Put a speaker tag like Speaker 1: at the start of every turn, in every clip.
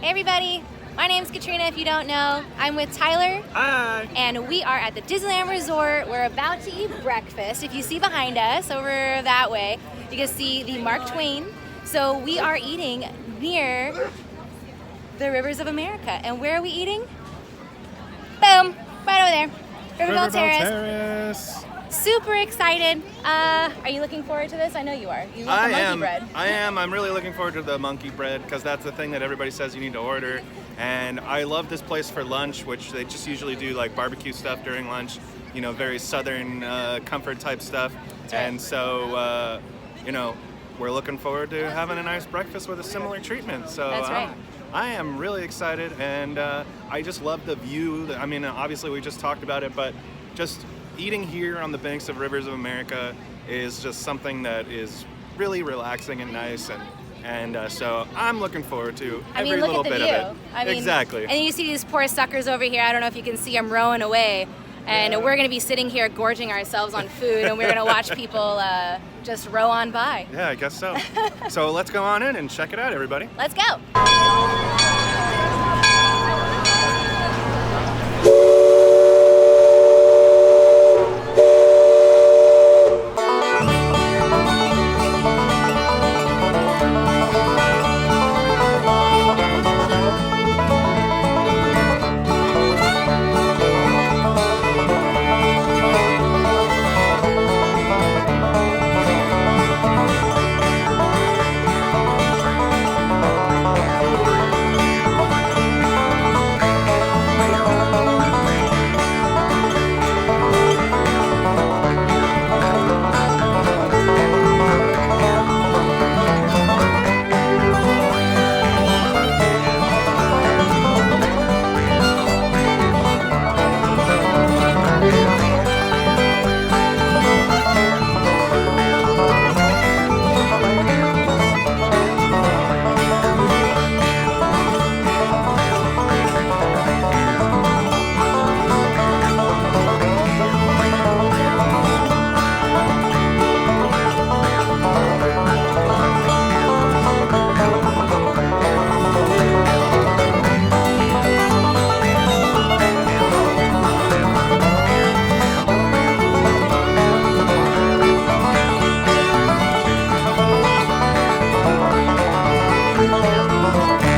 Speaker 1: Hey everybody, my name's Katrina if you don't know. I'm with Tyler.
Speaker 2: Hi.
Speaker 1: And we are at the Disneyland Resort. We're about to eat breakfast. If you see behind us, over that way, you can see the Mark Twain. So we are eating near the Rivers of America. And where are we eating? Boom, right over there. Riverbelle Terrace. Super excited. Are you looking forward to this? I know you are. You want the monkey bread.
Speaker 2: I am. I'm really looking forward to the monkey bread because that's the thing that everybody says you need to order. And I love this place for lunch, which they just usually do like barbecue stuff during lunch. You know, very southern comfort type stuff.
Speaker 1: That's right.
Speaker 2: And so, you know, we're looking forward to having a nice breakfast with a similar treatment. So
Speaker 1: That's right.
Speaker 2: I am really excited, and I just love the view. I mean, obviously we just talked about it, but just eating here on the banks of Rivers of America is just something that is really relaxing and nice, and so I'm looking forward to every little bit of it.
Speaker 1: I mean,
Speaker 2: exactly.
Speaker 1: And you see these poor suckers over here. I don't know if you can see them rowing away, and we're going to be sitting here gorging ourselves on food, and we're going to watch people just row on by.
Speaker 2: Yeah, I guess so. So let's go on in and check it out, everybody.
Speaker 1: Let's go.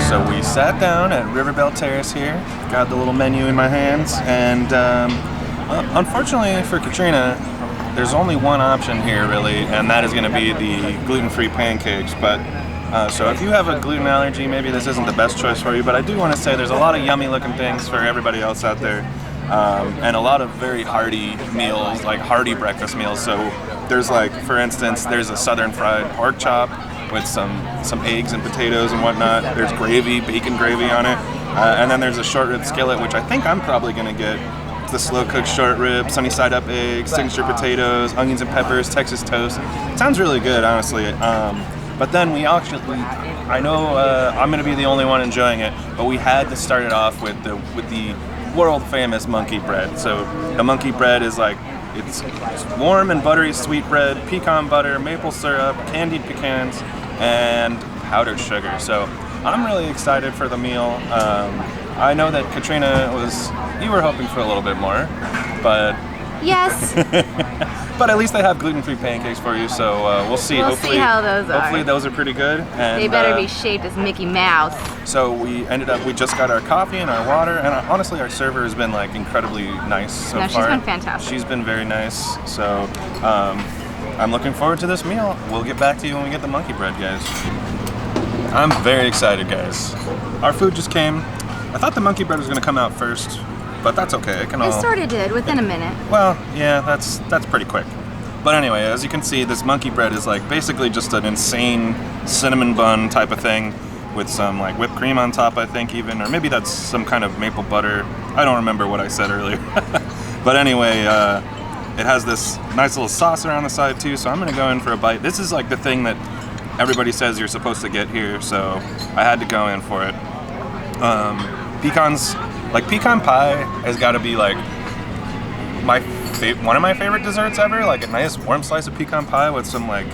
Speaker 2: So we sat down at Riverbelle Terrace here, got the little menu in my hands, and unfortunately for Katrina, there's only one option here really, and that is going to be the gluten-free pancakes. But so if you have a gluten allergy, maybe this isn't the best choice for you, but I do want to say there's a lot of yummy looking things for everybody else out there, and a lot of very hearty meals, like hearty breakfast meals. So there's like, for instance, there's a southern fried pork chop with some eggs and potatoes and whatnot. There's gravy, bacon gravy on it. And then there's a short rib skillet, which I think I'm probably gonna get. It's the slow cooked short rib, sunny side up eggs, signature potatoes, onions and peppers, Texas toast. It sounds really good, honestly. But then I know I'm gonna be the only one enjoying it, but we had to start it off with the world famous monkey bread. So the monkey bread is like, it's warm and buttery sweet bread, pecan butter, maple syrup, candied pecans, and powdered sugar. So I'm really excited for the meal. I know that Katrina you were hoping for a little bit more, but
Speaker 1: Yes.
Speaker 2: but at least they have gluten-free pancakes for you, so we'll see.
Speaker 1: We'll see how those are.
Speaker 2: Hopefully those are pretty good. And,
Speaker 1: They better be shaped as Mickey Mouse.
Speaker 2: So we just got our coffee and our water, and honestly our server has been like incredibly nice so far.
Speaker 1: She's been fantastic.
Speaker 2: She's been very nice, so I'm looking forward to this meal. We'll get back to you when we get the monkey bread, guys. I'm very excited, guys. Our food just came. I thought the monkey bread was gonna come out first, but that's okay.
Speaker 1: It sort of did, within a minute.
Speaker 2: Well, yeah, that's pretty quick. But anyway, as you can see, this monkey bread is like basically just an insane cinnamon bun type of thing with some like whipped cream on top, I think even, or maybe that's some kind of maple butter. I don't remember what I said earlier. But anyway, it has this nice little sauce around the side too, so I'm gonna go in for a bite. This is like the thing that everybody says you're supposed to get here, so I had to go in for it. Pecan pie has got to be like one of my favorite desserts ever. Like a nice warm slice of pecan pie with some like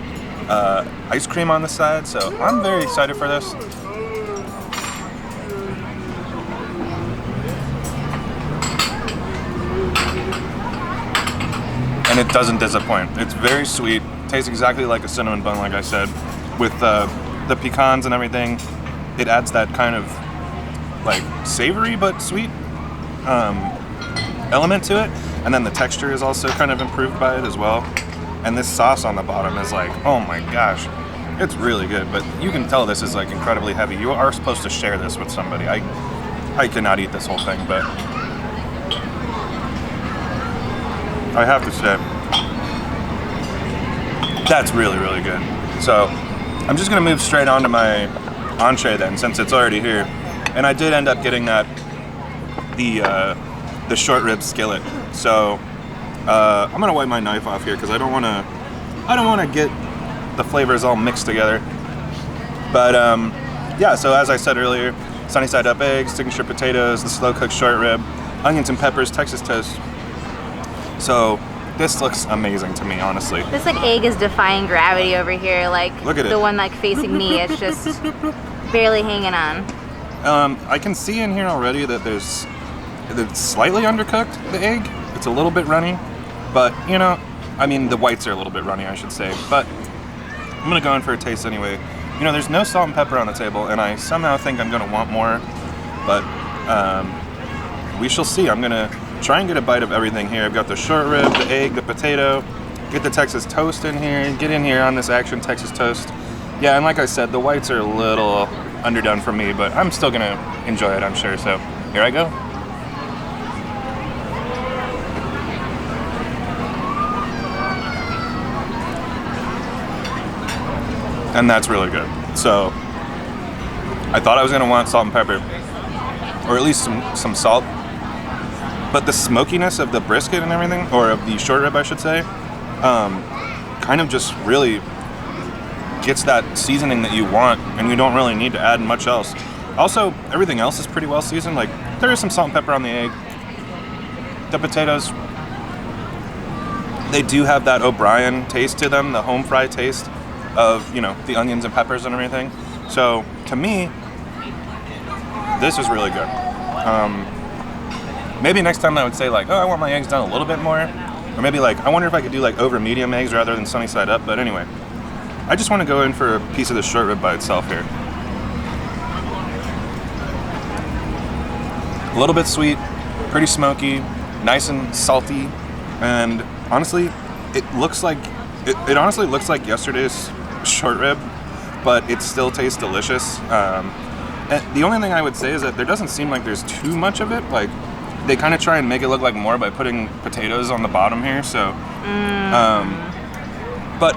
Speaker 2: ice cream on the side. So I'm very excited for this. and it doesn't disappoint. It's very sweet, tastes exactly like a cinnamon bun, like I said, with the pecans and everything. It adds that kind of like savory but sweet element to it, and then the texture is also kind of improved by it as well. And this sauce on the bottom is like, oh my gosh, it's really good. But you can tell this is like incredibly heavy. You are supposed to share this with somebody. I cannot eat this whole thing, but I have to say that's really, really good. So I'm just gonna move straight on to my entree then, since it's already here. And I did end up getting the short rib skillet. So I'm gonna wipe my knife off here because I don't wanna get the flavors all mixed together. But yeah, so as I said earlier, sunny side up eggs, signature potatoes, the slow cooked short rib, onions and peppers, Texas toast. So this looks amazing to me, honestly.
Speaker 1: This like egg is defying gravity over here. Like,
Speaker 2: look at
Speaker 1: the one like facing me, it's just barely hanging on.
Speaker 2: I can see in here already that it's slightly undercooked, the egg. It's a little bit runny, but you know, I mean the whites are a little bit runny, I should say. But I'm gonna go in for a taste anyway. You know, there's no salt and pepper on the table, and I somehow think I'm gonna want more, but we shall see. I'm gonna try and get a bite of everything here. I've got the short rib, the egg, the potato, get the Texas toast in here, get in here on this action Texas toast. Yeah, and like I said, the whites are a little underdone for me, but I'm still gonna enjoy it, I'm sure. So here I go. And that's really good. So I thought I was gonna want salt and pepper, or at least some salt. But the smokiness of the brisket and everything, or of the short rib, I should say, kind of just really gets that seasoning that you want, and you don't really need to add much else. Also, everything else is pretty well seasoned. Like, there is some salt and pepper on the egg. The potatoes, they do have that O'Brien taste to them, the home fry taste of, you know, the onions and peppers and everything. So, to me, this is really good. Maybe next time I would say like, oh, I want my eggs done a little bit more. Or maybe like, I wonder if I could do like over medium eggs rather than sunny side up. But anyway, I just want to go in for a piece of the short rib by itself here. A little bit sweet, pretty smoky, nice and salty. And honestly, it honestly looks like yesterday's short rib, but it still tastes delicious. And the only thing I would say is that there doesn't seem like there's too much of it. Like, they kind of try and make it look like more by putting potatoes on the bottom here, so but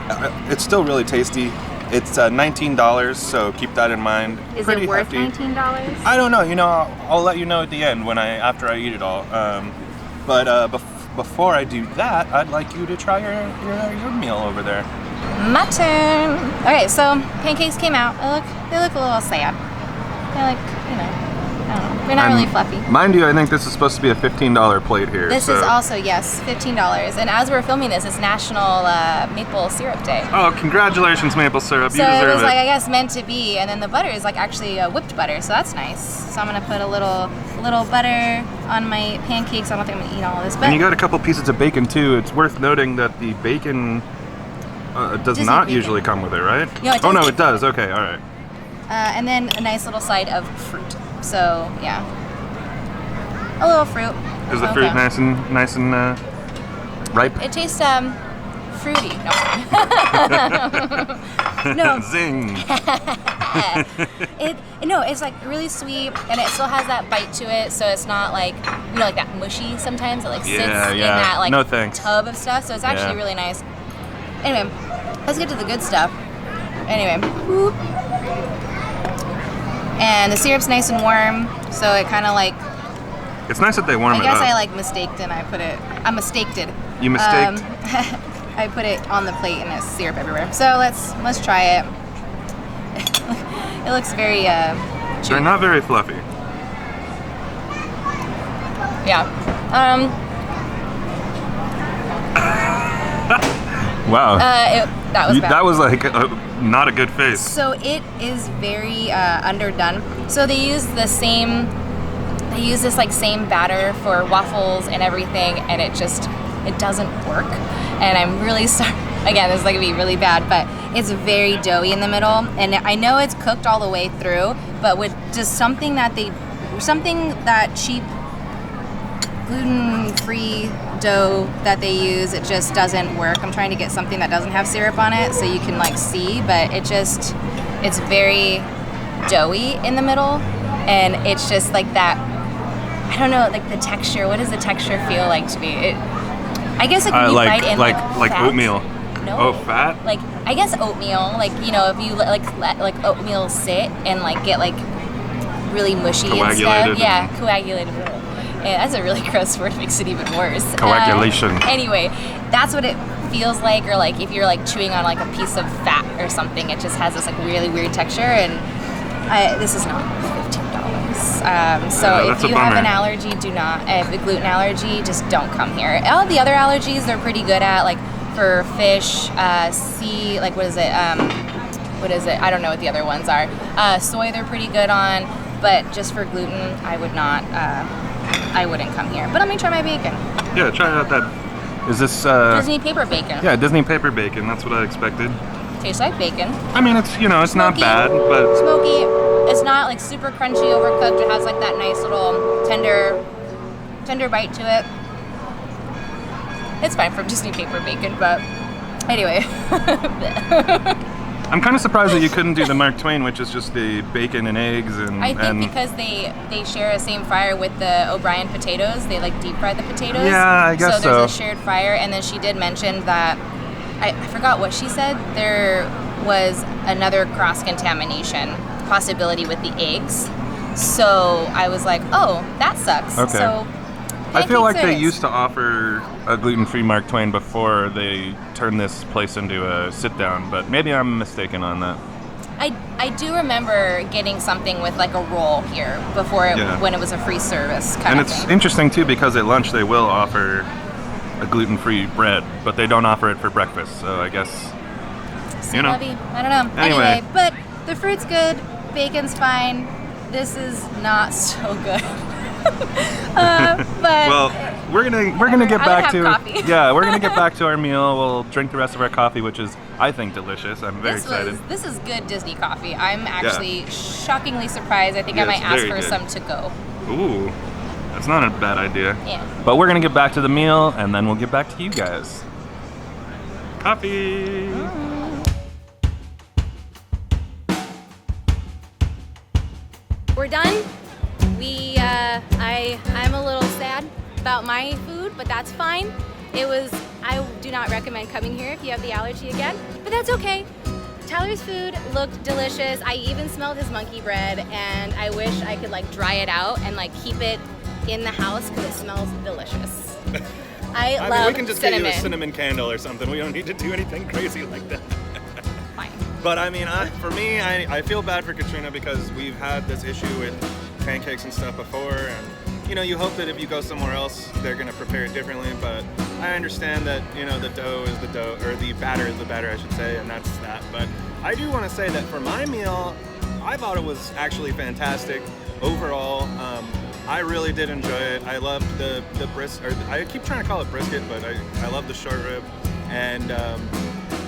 Speaker 2: it's still really tasty. It's $19, so keep that in mind.
Speaker 1: Is
Speaker 2: Pretty
Speaker 1: it worth
Speaker 2: hefty.
Speaker 1: $19?
Speaker 2: I don't know. You know, I'll let you know at the end after I eat it all. But before I do that, I'd like you to try your meal over there.
Speaker 1: My turn. Okay, so pancakes came out. They look a little sad. They're like, you know, I don't know. They're not really fluffy.
Speaker 2: Mind you, I think this is supposed to be a $15 plate here.
Speaker 1: This is also, yes, $15. And as we're filming this, it's National Maple Syrup Day.
Speaker 2: Oh, congratulations, maple syrup.
Speaker 1: So
Speaker 2: you deserve
Speaker 1: it was
Speaker 2: it.
Speaker 1: like, I guess, meant to be. And then the butter is like actually whipped butter, so that's nice. So I'm gonna put a little butter on my pancakes. I don't think I'm gonna eat all of this, but
Speaker 2: And you got a couple pieces of bacon too. It's worth noting that the bacon does
Speaker 1: Disney
Speaker 2: not
Speaker 1: bacon.
Speaker 2: usually come with it, right?
Speaker 1: No, it
Speaker 2: Oh no,
Speaker 1: does.
Speaker 2: it does. Okay, all right.
Speaker 1: and then a nice little side of fruit. So yeah, a little fruit.
Speaker 2: Is the
Speaker 1: Okay.
Speaker 2: fruit nice and ripe?
Speaker 1: It tastes fruity. No. No.
Speaker 2: Zing.
Speaker 1: It's like really sweet, and it still has that bite to it. So it's not like, you know, like that mushy. Sometimes it like sits
Speaker 2: Yeah,
Speaker 1: in
Speaker 2: yeah.
Speaker 1: that like
Speaker 2: No thanks.
Speaker 1: tub of stuff. So it's actually
Speaker 2: Yeah.
Speaker 1: really nice. Anyway, let's get to the good stuff. Anyway. Whoop. And the syrup's nice and warm, so it kind of like,
Speaker 2: It's nice that they warm
Speaker 1: I
Speaker 2: it
Speaker 1: guess
Speaker 2: up.
Speaker 1: I like mistaked and I mistaked it.
Speaker 2: You mistaked?
Speaker 1: I put it on the plate and there's syrup everywhere. So let's try it. It looks very
Speaker 2: They're not very fluffy.
Speaker 1: yeah.
Speaker 2: Wow.
Speaker 1: That was bad.
Speaker 2: That was like not a good face.
Speaker 1: So it is very underdone. So they use this like same batter for waffles and everything, and it it doesn't work. And I'm really sorry. Again, this is gonna be really bad, but it's very doughy in the middle. And I know it's cooked all the way through, but with just something that cheap gluten-free dough that they use, it just doesn't work. I'm trying to get something that doesn't have syrup on it so you can like see, but it's very doughy in the middle, and it's just like that, I don't know, like the texture. What does the texture feel like to me? I guess like when you bite in like fat.
Speaker 2: Oatmeal.
Speaker 1: No.
Speaker 2: Oh, fat?
Speaker 1: Like I guess oatmeal, like, you know, if you let oatmeal sit and like get like really mushy and stuff. Yeah, coagulated. Yeah, that's a really gross word. It makes it even worse.
Speaker 2: Coagulation.
Speaker 1: Anyway, that's what it feels like, or like if you're like chewing on like a piece of fat or something, it just has this like really weird texture, and this is not $15. So if you have an allergy, a gluten allergy, just don't come here. All the other allergies they're pretty good at, like for fish, like what is it? I don't know what the other ones are. Soy they're pretty good on, but just for gluten, I wouldn't come here. But let me try my bacon.
Speaker 2: Yeah, try out that. Is this
Speaker 1: Disney paper bacon?
Speaker 2: Yeah, Disney paper bacon. That's what I expected.
Speaker 1: Tastes like bacon.
Speaker 2: I mean, it's it's
Speaker 1: smoky,
Speaker 2: not bad, but
Speaker 1: smoky. It's not like super crunchy, overcooked. It has like that nice little tender bite to it. It's fine for Disney paper bacon, but anyway.
Speaker 2: I'm kind of surprised that you couldn't do the Mark Twain, which is just the bacon and eggs and.
Speaker 1: I think because they share a same fryer with the O'Brien potatoes. They like deep fry the potatoes.
Speaker 2: Yeah, I guess so.
Speaker 1: So there's a shared fryer, and then she did mention that I forgot what she said. There was another cross-contamination possibility with the eggs. So I was like, oh, that sucks.
Speaker 2: Okay.
Speaker 1: So
Speaker 2: I feel like they used to offer a gluten-free Mark Twain before they turned this place into a sit-down, but maybe I'm mistaken on that.
Speaker 1: I do remember getting something with like a roll here before when it was a free service kind of thing. And
Speaker 2: it's interesting too because at lunch they will offer a gluten-free bread, but they don't offer it for breakfast. So I guess
Speaker 1: I don't know. Anyway, but the fruit's good, bacon's fine. This is not so good. But
Speaker 2: well, we're gonna get back to
Speaker 1: coffee.
Speaker 2: we're gonna get back to our meal. We'll drink the rest of our coffee, which is I think delicious. I'm very excited.
Speaker 1: This is good Disney coffee. I'm actually shockingly surprised. I think I might ask for some to go.
Speaker 2: Ooh. That's not a bad idea.
Speaker 1: Yeah.
Speaker 2: But we're going to get back to the meal, and then we'll get back to you guys. Coffee!
Speaker 1: We're done. I'm a little sad about my food, but that's fine. I do not recommend coming here if you have the allergy again, but that's okay. Tyler's food looked delicious. I even smelled his monkey bread, and I wish I could like dry it out and like keep it in the house because it smells delicious. I love
Speaker 2: we can just
Speaker 1: cinnamon.
Speaker 2: get you a cinnamon candle or something. We don't need to do anything crazy like that.
Speaker 1: Fine.
Speaker 2: But I mean, for me, I feel bad for Katrina because we've had this issue with pancakes and stuff before, and you hope that if you go somewhere else, they're gonna prepare it differently. But I understand that the dough is the dough, or the batter is the batter, I should say, and that's that. But I do want to say that for my meal, I thought it was actually fantastic overall. I really did enjoy it. I loved the brisket, or I keep trying to call it brisket, but I love the short rib. And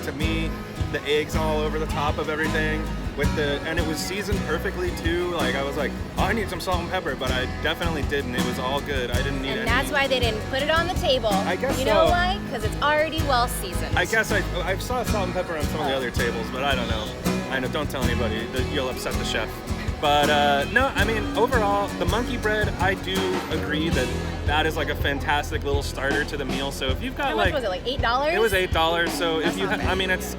Speaker 2: to me, the eggs all over the top of everything, and it was seasoned perfectly too. Like I was like, oh, I need some salt and pepper, but I definitely didn't. It was all good. I didn't need any.
Speaker 1: And that's why they didn't put it on the table.
Speaker 2: I guess
Speaker 1: You know why? Because it's already well seasoned.
Speaker 2: I guess I saw salt and pepper on some of the other tables, but I don't know. I know, don't tell anybody, that you'll upset the chef. But no, I mean, overall, the monkey bread, I do agree that is like a fantastic little starter to the meal. So if you've got
Speaker 1: How much was it, like $8?
Speaker 2: It was $8. So
Speaker 1: That's
Speaker 2: if you, I mean, it's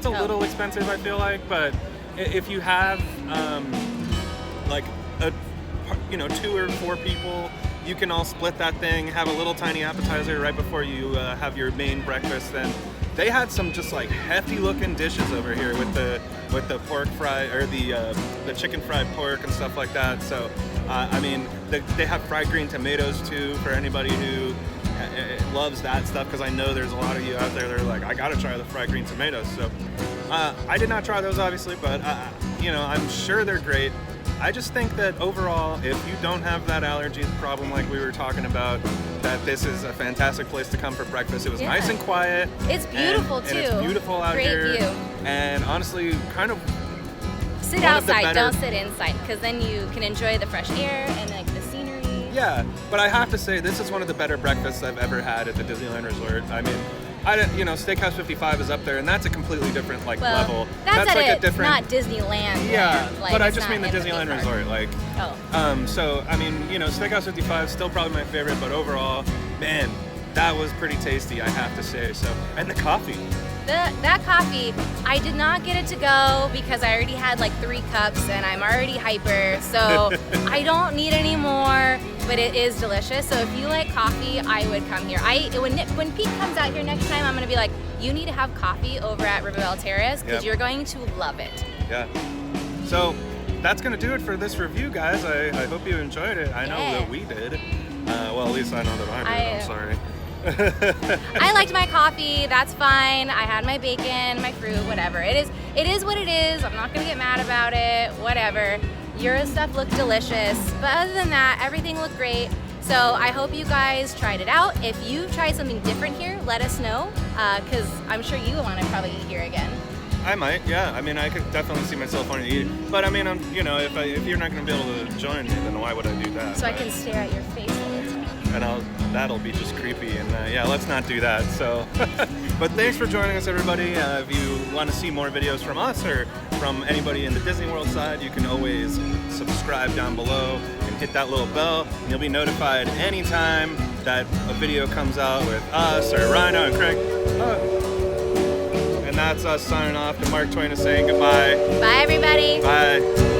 Speaker 2: a little expensive, I feel like. But if you have like a 2 or 4 people, you can all split that thing, have a little tiny appetizer right before you have your main breakfast. Then they had some just like hefty looking dishes over here with the pork fry, or the chicken fried pork and stuff like that. So I mean, they have fried green tomatoes too for anybody who loves that stuff, because I know there's a lot of you out there that are like, I gotta try the fried green tomatoes. So I did not try those obviously, but I'm sure they're great. I just think that overall, if you don't have that allergy problem like we were talking about, that this is a fantastic place to come for breakfast. It was nice and quiet.
Speaker 1: It's beautiful too.
Speaker 2: And it's beautiful out here.
Speaker 1: Great view.
Speaker 2: And honestly, kind of
Speaker 1: sit outside, don't sit inside, because then you can enjoy the fresh air and like the scenery.
Speaker 2: Yeah, but I have to say, this is one of the better breakfasts I've ever had at the Disneyland Resort. I mean, Steakhouse 55 is up there, and that's a completely different level.
Speaker 1: That's
Speaker 2: like
Speaker 1: a
Speaker 2: different.
Speaker 1: Not Disneyland.
Speaker 2: Yeah,
Speaker 1: like,
Speaker 2: but I just mean the Disneyland Resort. Like, so I mean, Steakhouse 55 is still probably my favorite, but overall, man, that was pretty tasty, I have to say. So, and the coffee.
Speaker 1: That coffee, I did not get it to go because I already had like 3 cups and I'm already hyper, so I don't need any more, but it is delicious. So if you like coffee, I would come here. When Pete comes out here next time, I'm gonna be like, you need to have coffee over at Riverbelle Terrace because you're going to love it.
Speaker 2: Yeah. So that's gonna do it for this review, guys. I hope you enjoyed it. I know that we did. Well, at least I know that I did. I'm sorry.
Speaker 1: I liked my coffee, that's fine. I had my bacon, my fruit, whatever. It is what it is. I'm not gonna get mad about it, whatever. Your stuff looked delicious, but other than that, everything looked great. So I hope you guys tried it out. If you tried something different here, let us know, because I'm sure you want to probably eat here again.
Speaker 2: I might, yeah. I mean, I could definitely see myself wanting to eat it. But I mean, if you're not gonna be able to join me, then why would I do that?
Speaker 1: So I can stare at your face all the time.
Speaker 2: And that'll be just creepy, and let's not do that. So, but thanks for joining us, everybody. If you want to see more videos from us or from anybody in the Disney World side, you can always subscribe down below and hit that little bell, and you'll be notified anytime that a video comes out with us or Rhino and Craig. And that's us signing off, and Mark Twain is saying goodbye.
Speaker 1: Bye, everybody.
Speaker 2: Bye.